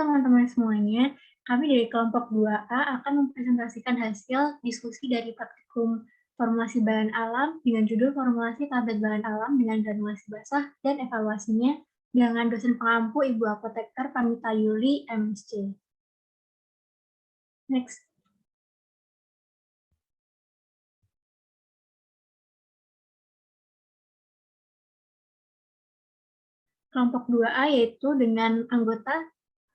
teman-teman semuanya, kami dari kelompok 2A akan mempresentasikan hasil diskusi dari praktikum formulasi bahan alam dengan judul formulasi tablet bahan alam dengan granulasi basah dan evaluasinya dengan dosen pengampu Ibu Apoteker Pamita Yuli, MSc. Next. Kelompok 2A yaitu dengan anggota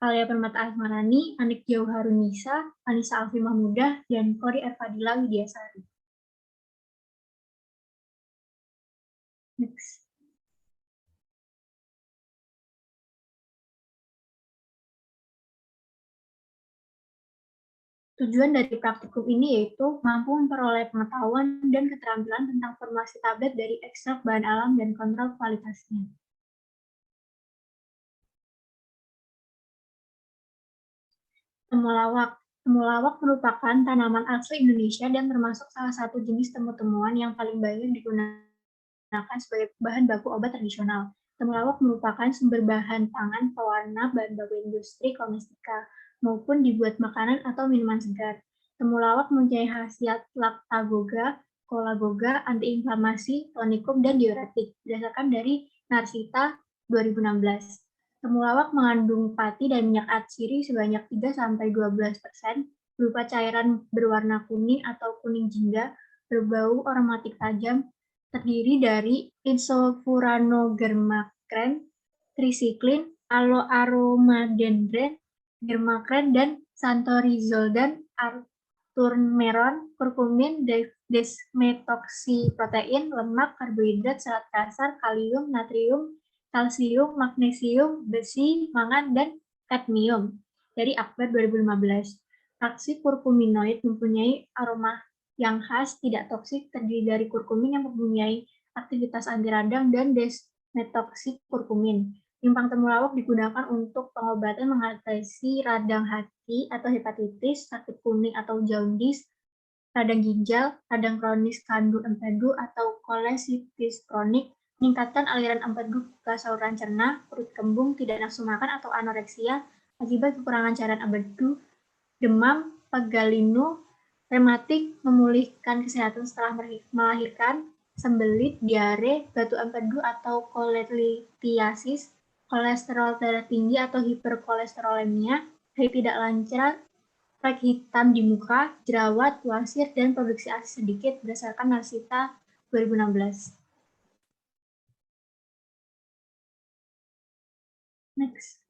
Alia Permata Asmarani, Anik Jauharunisa, Anissa Alfi Mahmudah, dan Kori Erfadila Widiasari. Next. Tujuan dari praktikum ini yaitu mampu memperoleh pengetahuan dan keterampilan tentang formulasi tablet dari ekstrak bahan alam dan kontrol kualitasnya. Temulawak. Temulawak merupakan tanaman asli Indonesia dan termasuk salah satu jenis temu-temuan yang paling banyak digunakan sebagai bahan baku obat tradisional. Temulawak merupakan sumber bahan pangan pewarna bahan baku industri komestika maupun dibuat makanan atau minuman segar. Temulawak mempunyai khasiat laktagoga, kolagoga, antiinflamasi, tonikum, dan diuretik berdasarkan dari Narsita 2016. Temulawak mengandung pati dan minyak atsiri sebanyak 3–12% berupa cairan berwarna kuning atau kuning jingga berbau aromatik tajam terdiri dari isofuranogermakren, trisiklin, aloaromadendren, germakren, dan santorizol dan turmeron, kurkumin, desmetoxiprotein, lemak, karbohidrat, serat kasar, kalium, natrium, kalsium, magnesium, besi, mangan, dan kadmium dari Akbar 2015. Fraksi kurkuminoid mempunyai aroma yang khas, tidak toksik, terdiri dari kurkumin yang mempunyai aktivitas anti radang dan desmetoksik kurkumin. Timpang temulawak digunakan untuk pengobatan mengatasi radang hati atau hepatitis, sakit kuning atau jaundice, radang ginjal, radang kronis kandu empedu atau kolesitis kronik, meningkatkan aliran empedu ke saluran cerna, perut kembung, tidak nafsu makan atau anoreksia akibat kekurangan cairan empedu, demam, pegalinu, rematik, memulihkan kesehatan setelah melahirkan, sembelit, diare, batu empedu atau kolelitiasis, kolesterol darah tinggi atau hiperkolesterolemia, haid tidak lancar, flek hitam di muka, jerawat, wasir, dan produksi ASI sedikit berdasarkan Narsita 2016. Next.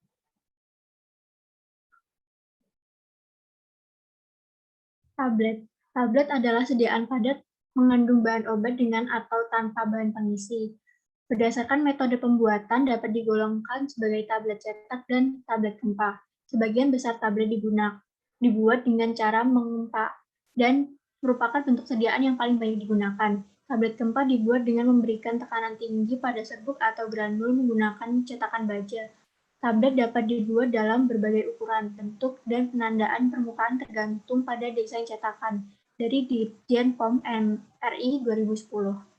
Tablet. Tablet adalah sediaan padat mengandung bahan obat dengan atau tanpa bahan pengisi. Berdasarkan metode pembuatan dapat digolongkan sebagai tablet cetak dan tablet gempa. Sebagian besar tablet dibuat dengan cara mengempa dan merupakan bentuk sediaan yang paling banyak digunakan. Tablet gempa dibuat dengan memberikan tekanan tinggi pada serbuk atau granul menggunakan cetakan baja. Tablet dapat dibuat dalam berbagai ukuran, bentuk, dan penandaan permukaan tergantung pada desain cetakan. Dari Dirjen POM RI 2010.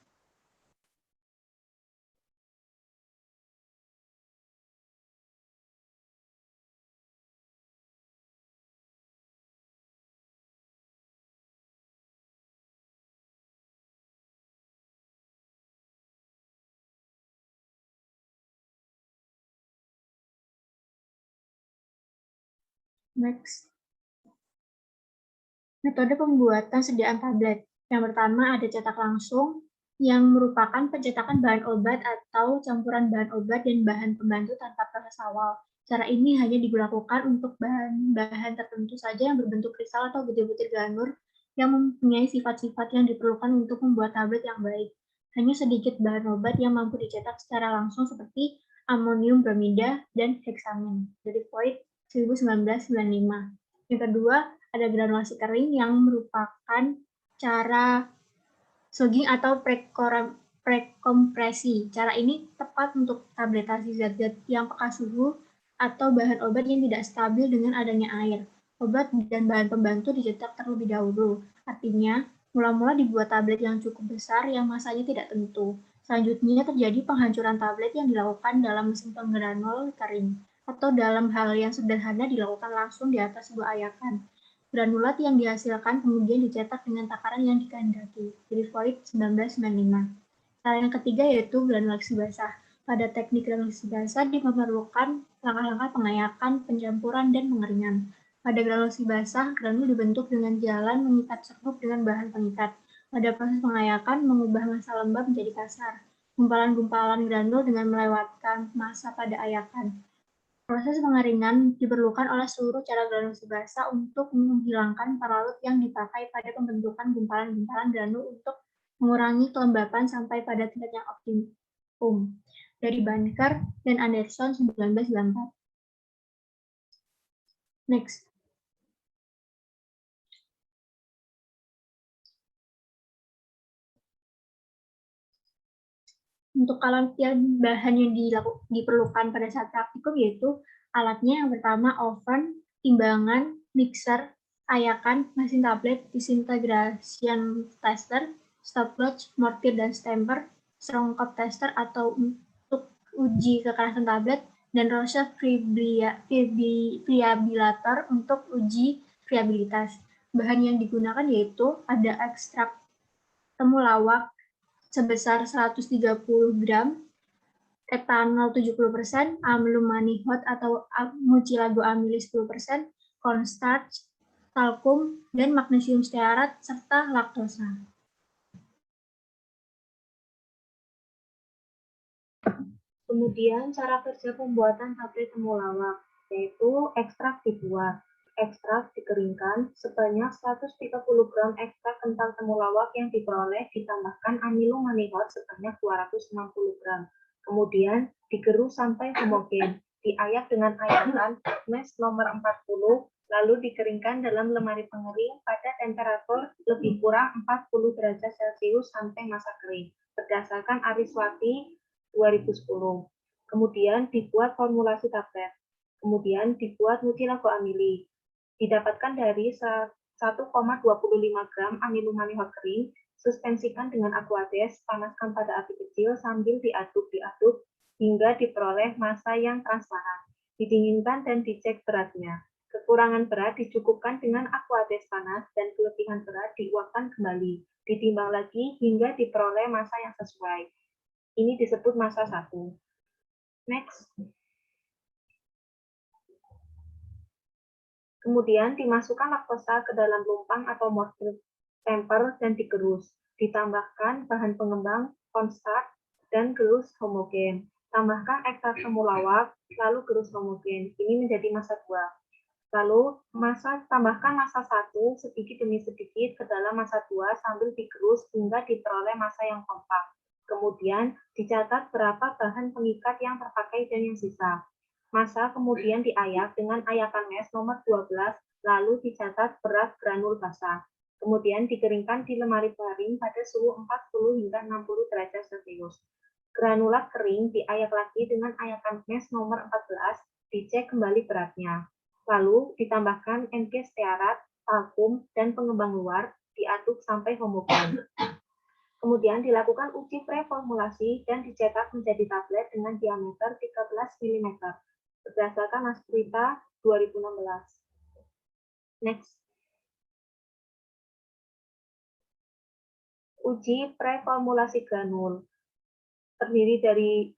Next. Metode pembuatan sediaan tablet. Yang pertama ada cetak langsung, yang merupakan pencetakan bahan obat atau campuran bahan obat dan bahan pembantu tanpa proses awal. Cara ini hanya dilakukan untuk bahan-bahan tertentu saja yang berbentuk kristal atau butir-butir granul yang mempunyai sifat-sifat yang diperlukan untuk membuat tablet yang baik. Hanya sedikit bahan obat yang mampu dicetak secara langsung seperti amonium bromida dan heksamin. Dari Voigt 1995. Yang kedua, ada granulasi kering yang merupakan cara sogging atau prekompresi. Cara ini tepat untuk tabletasi zat-zat yang peka suhu atau bahan obat yang tidak stabil dengan adanya air. Obat dan bahan pembantu dicetak terlebih dahulu. Artinya, mula-mula dibuat tablet yang cukup besar yang masanya tidak tentu. Selanjutnya terjadi penghancuran tablet yang dilakukan dalam mesin penggranul kering. atau dalam hal yang sederhana dilakukan langsung di atas sebuah ayakan. Granulat yang dihasilkan kemudian dicetak dengan takaran yang dikehendaki. Grifoid 1995. Cara yang ketiga yaitu granulasi basah. Pada teknik granulasi basah diperlukan langkah-langkah pengayakan, pencampuran, dan pengeringan. Pada granulasi basah, granul dibentuk dengan jalan mengikat serbuk dengan bahan pengikat. Pada proses pengayakan, mengubah massa lembab menjadi kasar. Gumpalan-gumpalan granul dengan melewatkan massa pada ayakan. Proses pengeringan diperlukan oleh seluruh cara granulasi basah untuk menghilangkan paralut yang dipakai pada pembentukan gumpalan-gumpalan granul untuk mengurangi kelembapan sampai pada tingkat yang optimum. Dari Banker dan Anderson 1994. Next. Untuk kalau yang bahan yang diperlukan pada saat praktikum yaitu alatnya yang pertama oven, timbangan, mixer, ayakan, mesin tablet, disintegration tester, stopwatch, mortir dan stamper, serongkot tester atau untuk uji kekerasan tablet, dan Rorschach fibrillator untuk uji viabilitas. Bahan yang digunakan yaitu ada ekstrak temulawak sebesar 130 gram, etanol 70%, amlum manihot atau mucilago amilis 10%, cornstarch, talkum, dan magnesium stearat, serta laktosa. Kemudian cara kerja pembuatan tablet temulawak, yaitu ekstrak dibuat. Ekstrak dikeringkan, sebanyak 130 gram ekstrak kentang temulawak yang diperoleh ditambahkan amilum manihot sebanyak 260 gram. Kemudian digerus sampai homogen, diayak dengan ayakan mes nomor 40, lalu dikeringkan dalam lemari pengering pada temperatur lebih kurang 40 derajat Celcius sampai masa kering, berdasarkan Ariswati 2010. Kemudian dibuat formulasi tablet. Kemudian dibuat mucilago amili. Didapatkan dari 1,25 gram amilum manihot kering, suspensikan dengan aquades, panaskan pada api kecil sambil diaduk hingga diperoleh massa yang transparan. Didinginkan dan dicek beratnya. Kekurangan berat dicukupkan dengan aquades panas dan kelebihan berat diuapkan kembali. Ditimbang lagi hingga diperoleh massa yang sesuai. Ini disebut massa 1. Next. Kemudian dimasukkan laktosa ke dalam lumpang atau mortar temper dan digerus. Ditambahkan bahan pengembang, cornstarch, dan gerus homogen. Tambahkan ekstrak temulawak, lalu gerus homogen. Ini menjadi massa 2. Lalu tambahkan massa 1 sedikit demi sedikit ke dalam massa 2 sambil digerus hingga diperoleh massa yang kompak. Kemudian dicatat berapa bahan pengikat yang terpakai dan yang sisa. Massa kemudian diayak dengan ayakan mes nomor 12, lalu dicatat berat granul basah. Kemudian dikeringkan di lemari pengering pada suhu 40 hingga 60 derajat Celcius. Granulat kering diayak lagi dengan ayakan mes nomor 14, dicek kembali beratnya. Lalu ditambahkan NG stearat, talkum, dan pengembang luar, diaduk sampai homogen. Kemudian dilakukan uji preformulasi dan dicetak menjadi tablet dengan diameter 13 mm. Berdasarkan Asprita 2016. Next. Uji preformulasi granul. Terdiri dari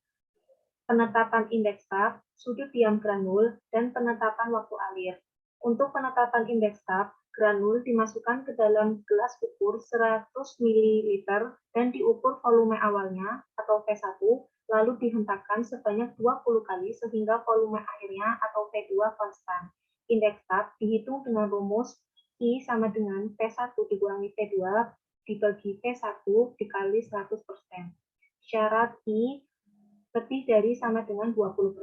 penetapan indeks tab, sudut diam granul, dan penetapan waktu alir. Untuk penetapan indeks tab, granul dimasukkan ke dalam gelas ukur 100 ml dan diukur volume awalnya atau V1, lalu dihentakkan sebanyak 20 kali sehingga volume akhirnya atau V2 konstan. Indeks tab dihitung dengan rumus I sama dengan V1 dikurangi V2 dibagi V1 dikali 100%. Syarat I lebih dari sama dengan 20%.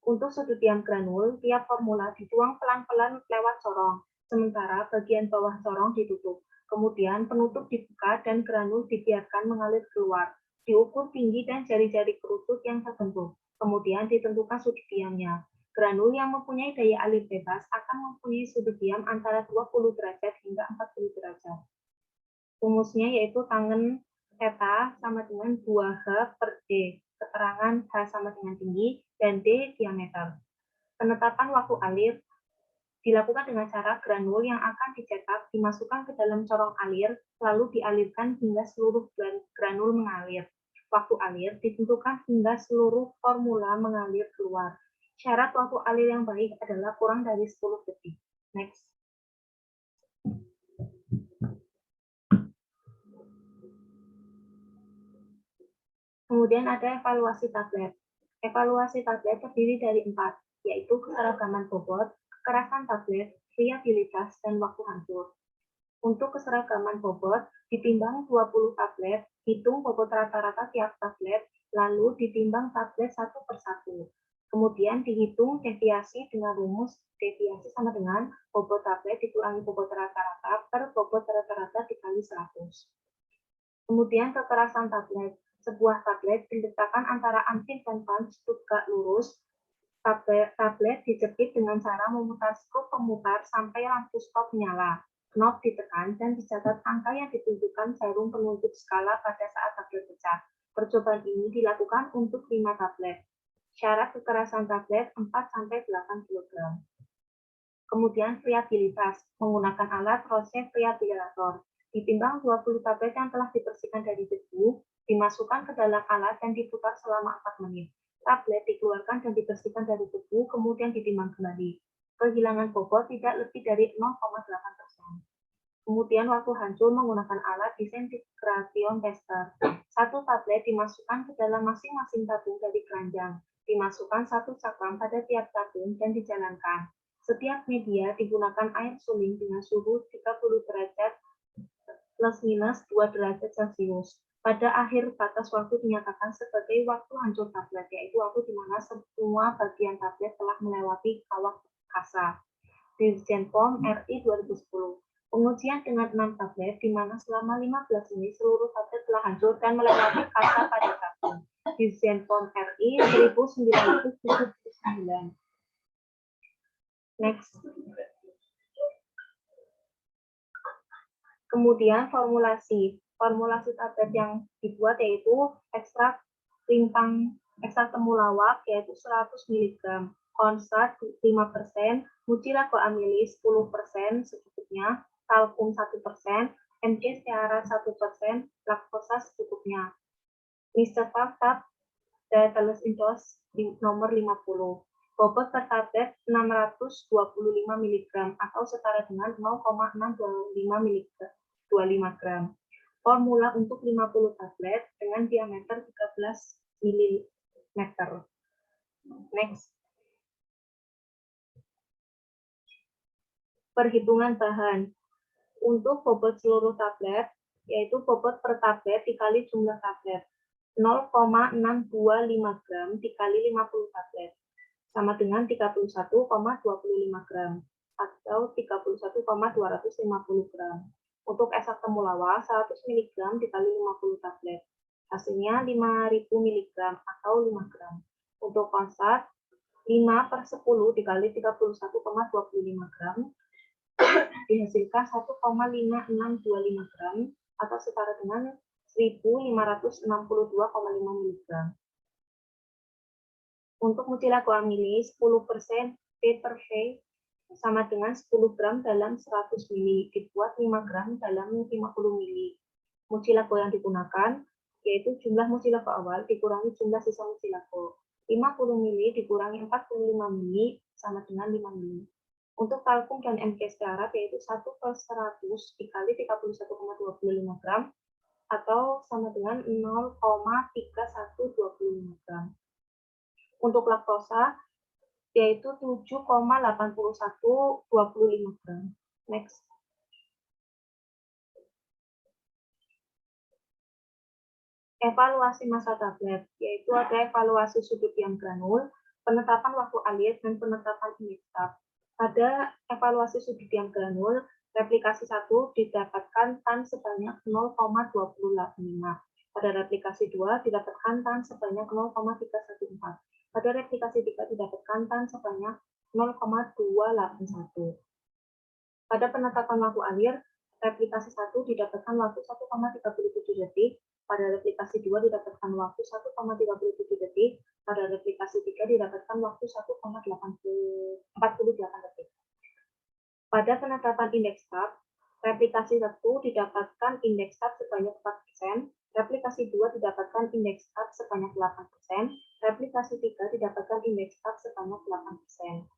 Untuk sudut diam granul, tiap formula dituang pelan-pelan lewat corong, sementara bagian bawah corong ditutup. Kemudian penutup dibuka dan granul dibiarkan mengalir keluar. Diukur tinggi dan jari-jari kerutut yang terbentuk. Kemudian ditentukan sudut diamnya. Granul yang mempunyai daya alir bebas akan mempunyai sudut diam antara 20 derajat hingga 40 derajat. Rumusnya yaitu tangen theta sama dengan 2H per D. keterangan H sama dengan tinggi, dan D diameter. Penetapan waktu alir dilakukan dengan cara granul yang akan dicetak dimasukkan ke dalam corong alir, lalu dialirkan hingga seluruh granul mengalir. Waktu alir ditentukan hingga seluruh formula mengalir keluar. Syarat waktu alir yang baik adalah kurang dari 10 detik. Next. Kemudian ada evaluasi tablet. Evaluasi tablet terdiri dari 4, yaitu keseragaman bobot, kekerasan tablet, viabilitas, dan waktu hancur. Untuk keseragaman bobot, ditimbang 20 tablet, hitung bobot rata-rata tiap tablet, lalu ditimbang tablet satu per satu. Kemudian dihitung deviasi dengan rumus deviasi sama dengan bobot tablet dikurangi bobot rata-rata per bobot rata-rata dikali 100. Kemudian kekerasan tablet. Sebuah tablet diletakkan antara antin dan punch tegak lurus. Tablet dijepit dengan cara memutar skrup pemutar sampai lampu stop menyala. Knob ditekan dan dicatat angka yang ditunjukkan jarum penunjuk skala pada saat tablet pecah. Percobaan ini dilakukan untuk 5 tablet. Syarat kekerasan tablet 4-8 kg. Kemudian viabilitas, menggunakan alat Roche viabilator. Ditimbang 20 tablet yang telah dibersihkan dari debu, dimasukkan ke dalam alat dan diputar selama 4 menit. Tablet dikeluarkan dan dibersihkan dari debu, kemudian ditimbang kembali. Kehilangan bobot tidak lebih dari 0,8%. Kemudian waktu hancur menggunakan alat disintegration tester. 1 tablet dimasukkan ke dalam masing-masing tabung dari keranjang. Dimasukkan 1 cakram pada tiap tabung dan dijalankan. Setiap media digunakan air suling dengan suhu 30 derajat plus-minus 2 derajat Celcius. Pada akhir batas waktu dinyatakan sebagai waktu hancur tablet, yaitu waktu di mana semua bagian tablet telah melewati kawah kasa. Dirjen POM RI 2010. Pengujian dengan 6 tablet, di mana selama 15 menit seluruh tablet telah hancur dan melewati kasa pada tabung. Dirjen POM RI 1979. Next. Kemudian formulasi tablet yang dibuat yaitu ekstrak temulawak yaitu 100 mg, konsat 5%, mucilagua amilis 10% secukupnya, talkum 1%, MG stearat 1%, laktosa secukupnya. Nicephab Diethylus indos nomor 50. Bobot per tablet 625 mg atau setara dengan 0,625 gram. Formula untuk 50 tablet dengan diameter 13 mm. Next. Perhitungan bahan. Untuk bobot seluruh tablet, yaitu bobot per tablet dikali jumlah tablet. 0,625 gram dikali 50 tablet. Sama dengan 31,25 gram atau 31,250 gram. Untuk ekstrak temulawak 100 mg dikali 50 tablet. Hasilnya 5.000 mg atau 5 gram. Untuk konsat 5/10 dikali 31,25 gram dihasilkan 1,5625 gram atau setara dengan 1.562,5 mg. Untuk mucilagua amilis 10% P/V sama dengan 10 gram dalam 100 ml, dibuat 5 gram dalam 50 ml. Mucilagua yang digunakan yaitu jumlah mucilagua awal dikurangi jumlah sisa mucilagua. 50 ml dikurangi 45 ml sama dengan 5 ml. Untuk talkum dan MG stearat yaitu 1/100 dikali 31,25 gram atau sama dengan 0,3125 gram. Untuk laktosa yaitu 7,8125 gram. Next. Evaluasi massa tablet, yaitu ada evaluasi sudut diam granul, penetapan waktu alir, dan penetapan image tab. Pada evaluasi sudut diam granul, replikasi 1 didapatkan tan sebanyak 0,285. Pada replikasi 2 didapatkan tan sebanyak 0,314. Pada replikasi 3 didapatkan tan sebanyak 0,281. Pada penetapan waktu alir, replikasi 1 didapatkan waktu 1,37 detik, Pada replikasi 2 didapatkan waktu 1,37 detik, pada replikasi 3 didapatkan waktu 1,48 detik. Pada penetapan indeks tab, replikasi 1 didapatkan indeks tab sebanyak 4%, replikasi 2 didapatkan indeks tab sebanyak 8%, replikasi 3 didapatkan indeks tab sebanyak 8%.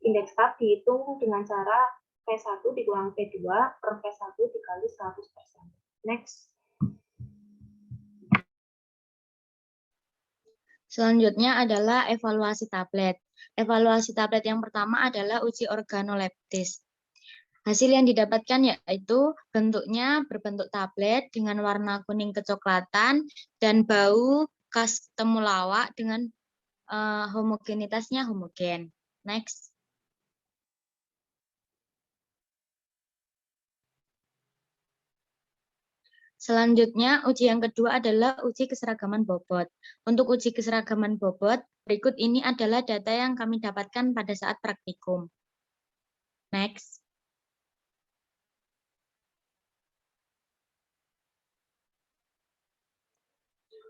Indeks tab dihitung dengan cara P1 dikurang P2 per P1 dikali 100%. Next. Selanjutnya adalah evaluasi tablet. Evaluasi tablet yang pertama adalah uji organoleptis. Hasil yang didapatkan yaitu bentuknya berbentuk tablet dengan warna kuning kecoklatan dan bau khas temulawak dengan homogenitasnya homogen. Next. Selanjutnya, uji yang kedua adalah uji keseragaman bobot. Untuk uji keseragaman bobot, berikut ini adalah data yang kami dapatkan pada saat praktikum. Next.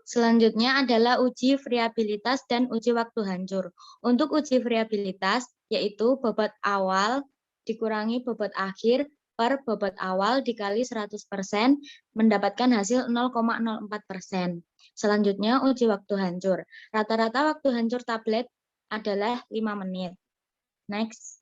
Selanjutnya adalah uji variabilitas dan uji waktu hancur. Untuk uji variabilitas, yaitu bobot awal dikurangi bobot akhir per bobot awal dikali 100% mendapatkan hasil 0,04%. Selanjutnya uji waktu hancur. Rata-rata waktu hancur tablet adalah 5 menit. Next.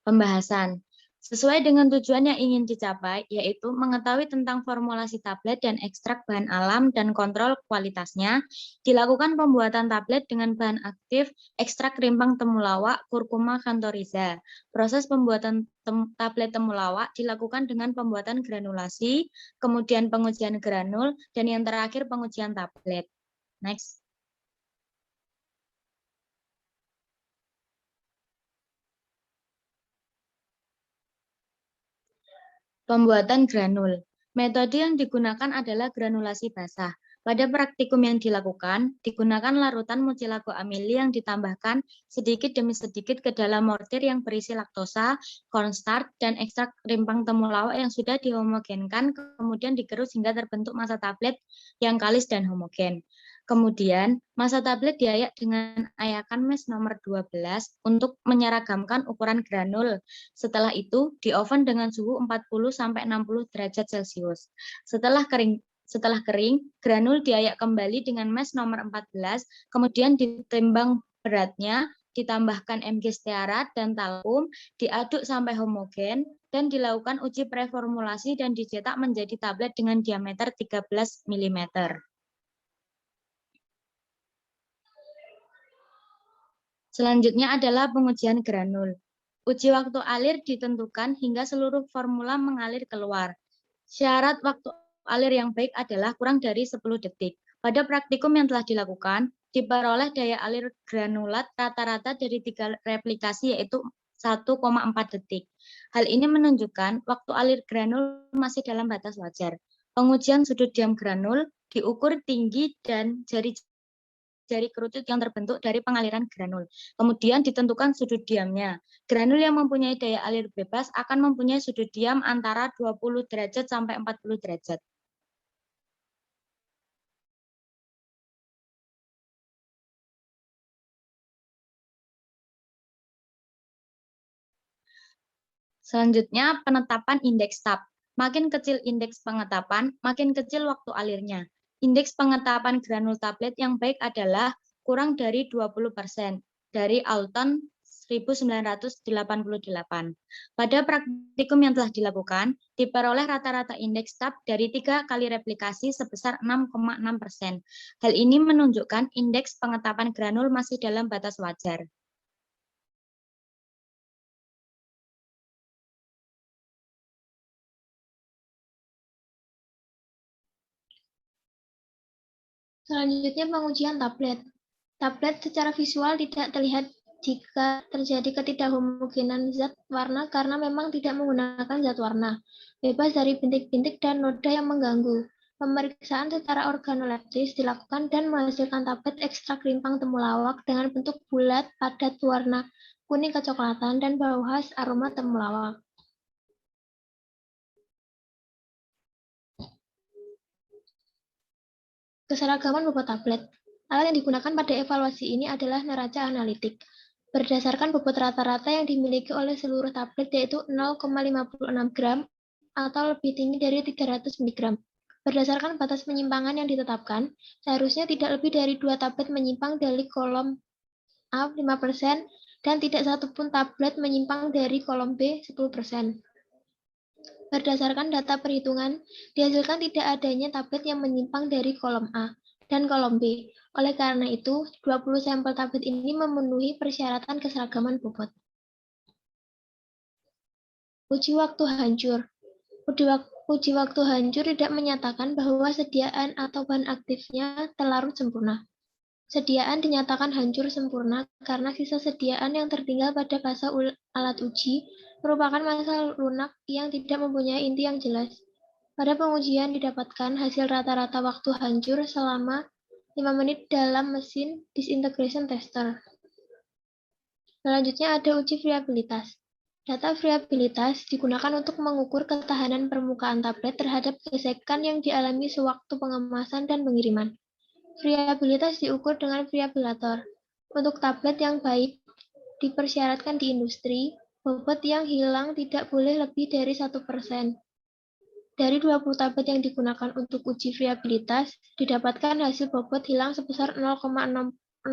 Pembahasan. Sesuai dengan tujuan yang ingin dicapai, yaitu mengetahui tentang formulasi tablet dan ekstrak bahan alam dan kontrol kualitasnya, dilakukan pembuatan tablet dengan bahan aktif ekstrak rimpang temulawak Curcuma canthoriza. Proses pembuatan tablet temulawak dilakukan dengan pembuatan granulasi, kemudian pengujian granul, dan yang terakhir pengujian tablet. Next. Pembuatan granul. Metode yang digunakan adalah granulasi basah. Pada praktikum yang dilakukan, digunakan larutan mucilago amili yang ditambahkan sedikit demi sedikit ke dalam mortir yang berisi laktosa, cornstarch, dan ekstrak rimpang temulawak yang sudah dihomogenkan, kemudian digerus hingga terbentuk massa tablet yang kalis dan homogen. Kemudian, massa tablet diayak dengan ayakan mes nomor 12 untuk menyeragamkan ukuran granul. Setelah itu, di oven dengan suhu 40-60 derajat Celcius. Setelah kering, granul diayak kembali dengan mes nomor 14, kemudian ditimbang beratnya, ditambahkan Mg stearat dan talkum, diaduk sampai homogen, dan dilakukan uji preformulasi dan dicetak menjadi tablet dengan diameter 13 mm. Selanjutnya adalah pengujian granul. Uji waktu alir ditentukan hingga seluruh formula mengalir keluar. Syarat waktu alir yang baik adalah kurang dari 10 detik. Pada praktikum yang telah dilakukan, diperoleh daya alir granulat rata-rata dari 3 replikasi yaitu 1,4 detik. Hal ini menunjukkan waktu alir granul masih dalam batas wajar. Pengujian sudut diam granul diukur tinggi dan jari kerucut yang terbentuk dari pengaliran granul. Kemudian ditentukan sudut diamnya. Granul yang mempunyai daya alir bebas akan mempunyai sudut diam antara 20 derajat sampai 40 derajat. Selanjutnya, penetapan indeks tab. Makin kecil indeks pengetapan, makin kecil waktu alirnya. Indeks pengetapan granul tablet yang baik adalah kurang dari 20% dari Alton 1988. Pada praktikum yang telah dilakukan, diperoleh rata-rata indeks tab dari 3 kali replikasi sebesar 6,6%. Hal ini menunjukkan indeks pengetapan granul masih dalam batas wajar. Selanjutnya pengujian tablet. Tablet secara visual tidak terlihat jika terjadi ketidakhomogenan zat warna karena memang tidak menggunakan zat warna, bebas dari bintik-bintik dan noda yang mengganggu. Pemeriksaan secara organoleptis dilakukan dan menghasilkan tablet ekstrak rimpang temulawak dengan bentuk bulat, padat, warna kuning kecoklatan, dan bau khas aroma temulawak. Keseragaman bobot tablet. Alat yang digunakan pada evaluasi ini adalah neraca analitik. Berdasarkan bobot rata-rata yang dimiliki oleh seluruh tablet yaitu 0,56 gram atau lebih tinggi dari 300 mg. Berdasarkan batas penyimpangan yang ditetapkan, seharusnya tidak lebih dari 2 tablet menyimpang dari kolom A 5% dan tidak satupun tablet menyimpang dari kolom B 10%. Berdasarkan data perhitungan, dihasilkan tidak adanya tablet yang menyimpang dari kolom A dan kolom B. Oleh karena itu, 20 sampel tablet ini memenuhi persyaratan keseragaman bobot. Uji waktu hancur. Uji waktu hancur tidak menyatakan bahwa sediaan atau bahan aktifnya terlarut sempurna. Sediaan dinyatakan hancur sempurna karena sisa sediaan yang tertinggal pada fase alat uji merupakan massa lunak yang tidak mempunyai inti yang jelas. Pada pengujian didapatkan hasil rata-rata waktu hancur selama 5 menit dalam mesin disintegration tester. Selanjutnya ada uji friabilitas. Data friabilitas digunakan untuk mengukur ketahanan permukaan tablet terhadap gesekan yang dialami sewaktu pengemasan dan pengiriman. Friabilitas diukur dengan friabilator. Untuk tablet yang baik, dipersyaratkan di industri, bobot yang hilang tidak boleh lebih dari 1%. Dari 20 tablet yang digunakan untuk uji friabilitas, didapatkan hasil bobot hilang sebesar 0,04%.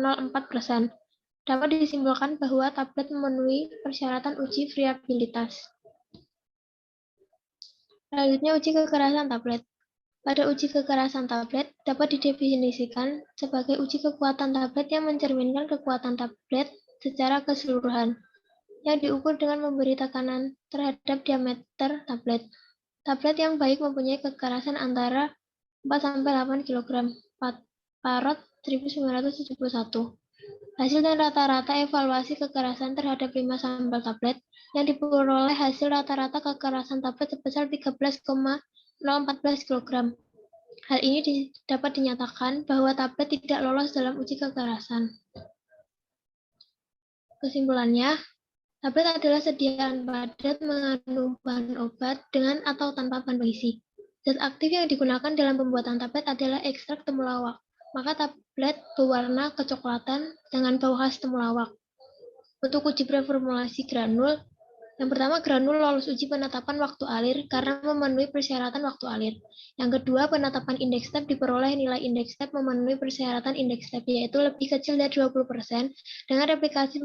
Dapat disimpulkan bahwa tablet memenuhi persyaratan uji friabilitas. Selanjutnya, uji kekerasan tablet. Pada uji kekerasan tablet dapat didefinisikan sebagai uji kekuatan tablet yang mencerminkan kekuatan tablet secara keseluruhan, yang diukur dengan memberi tekanan terhadap diameter tablet. Tablet yang baik mempunyai kekerasan antara 4-8 kg, Parrot 1971. Hasil dan rata-rata evaluasi kekerasan terhadap 5 sampel tablet yang diperoleh hasil rata-rata kekerasan tablet sebesar 13,014 kg. Hal ini dapat dinyatakan bahwa tablet tidak lolos dalam uji kekerasan. Kesimpulannya, tablet adalah sediaan padat mengandung bahan obat dengan atau tanpa bahan pengisi. Zat aktif yang digunakan dalam pembuatan tablet adalah ekstrak temulawak. Maka tablet berwarna kecoklatan dengan bau khas temulawak. Untuk uji preformulasi granul, yang pertama, granul lolos uji penetapan waktu alir karena memenuhi persyaratan waktu alir. Yang kedua, penetapan indeks step diperoleh nilai indeks step memenuhi persyaratan indeks step, yaitu lebih kecil dari 20% dengan replikasi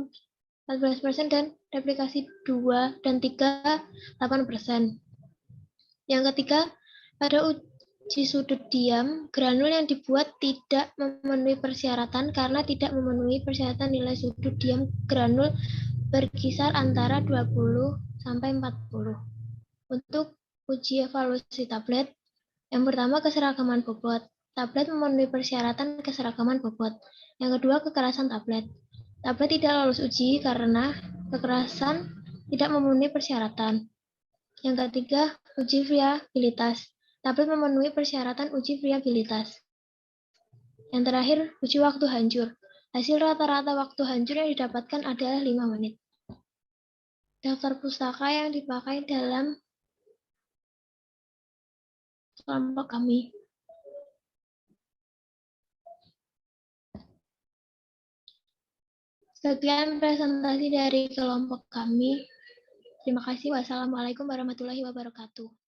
14% dan replikasi 2 dan 3, 8%. Yang ketiga, pada uji sudut diam, granul yang dibuat tidak memenuhi persyaratan karena tidak memenuhi persyaratan nilai sudut diam granul berkisar antara 20-40. Untuk uji evaluasi tablet, yang pertama keseragaman bobot. Tablet memenuhi persyaratan keseragaman bobot. Yang kedua, kekerasan tablet. Tablet tidak lolos uji karena kekerasan tidak memenuhi persyaratan. Yang ketiga, uji friabilitas. Tablet memenuhi persyaratan uji friabilitas. Yang terakhir, uji waktu hancur. Hasil rata-rata waktu hancur yang didapatkan adalah 5 menit. Daftar pustaka yang dipakai dalam kelompok kami. Sekian presentasi dari kelompok kami. Terima kasih. Wassalamualaikum warahmatullahi wabarakatuh.